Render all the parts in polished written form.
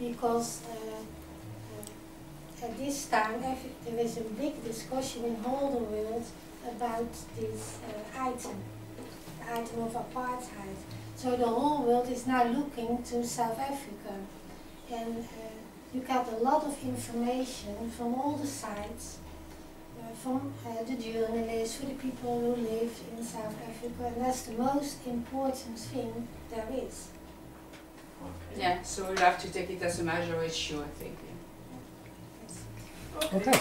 because at this time there is a big discussion in all the world about this item, the item of apartheid. So the whole world is now looking to South Africa, and you got a lot of information from all the sides, from the journalists, for the people who live in South Africa, and that's the most important thing there is. Yeah, so we'll have to take it as a major issue, I think. Yeah. Okay.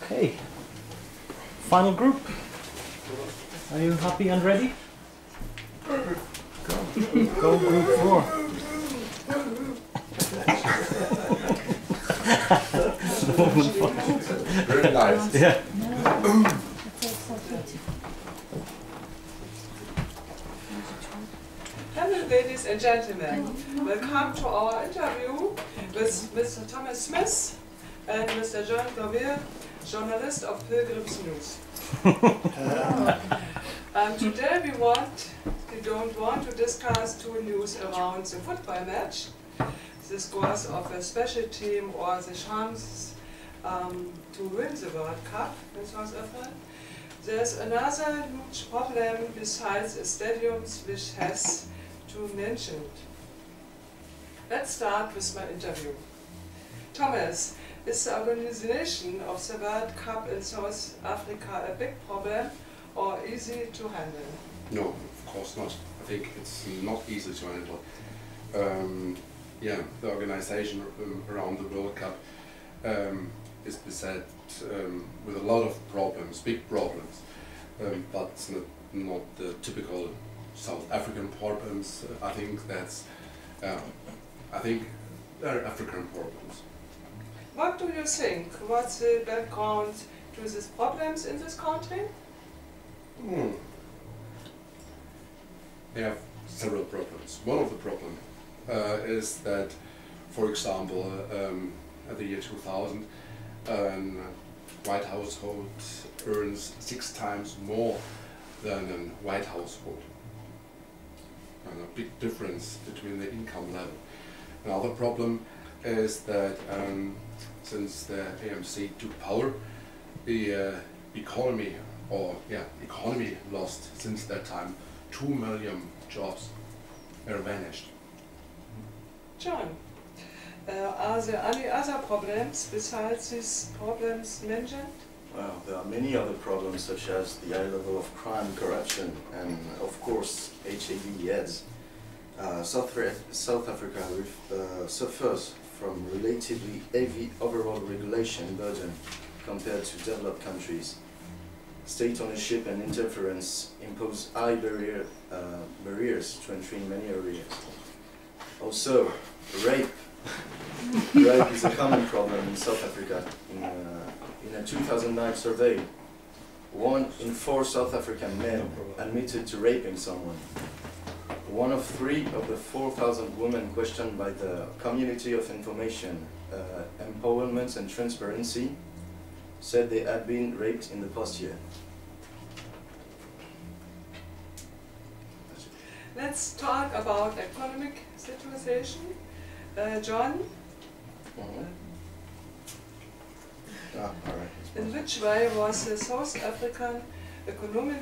Okay. Final group. Are you happy and ready? Go group 4. Very nice. Yeah. Hello, ladies and gentlemen. Welcome to our interview with Mr. Thomas Smith and Mr. John Govere, journalist of Pilgrim's News. Today we don't want to discuss two news around the football match, the scores of a special team or the chances to win the World Cup in South Africa. There's another huge problem besides the stadiums which has to mention. Let's start with my interview. Thomas, is the organization of the World Cup in South Africa a big problem or easy to handle? No, of course not. I think it's not easy to handle. Yeah, the organization around the World Cup is beset with a lot of problems, big problems, but not the typical South African problems. I think that's, they're African problems. What do you think? What's the background to these problems in this country? They have several problems. One of the problems is that, for example, at the year 2000, a white household earns 6 times more than a white household. And a big difference between the income level. Another problem is that since the ANC took power, the economy lost since that time 2 million jobs are vanished. John, are there any other problems besides these problems mentioned? Well, there are many other problems such as the high level of crime, corruption, and of course HIV/AIDS. South Africa suffers from relatively heavy overall regulation burden compared to developed countries. State ownership and interference impose high barriers to entry in many areas. Also, rape. Rape is a common problem in South Africa. In a 2009 survey, 1 in 4 South African men admitted to raping someone. 1 of 3 of the 4,000 women questioned by the Community of Information, Empowerment and Transparency said they had been raped in the past year. Let's talk about economic situation. John, in which way was the South African economy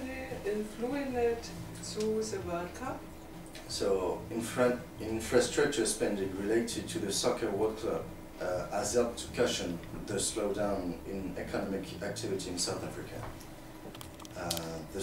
influenced through the World Cup? So, infrastructure spending related to the Soccer World Cup has helped to cushion the slowdown in economic activity in South Africa. The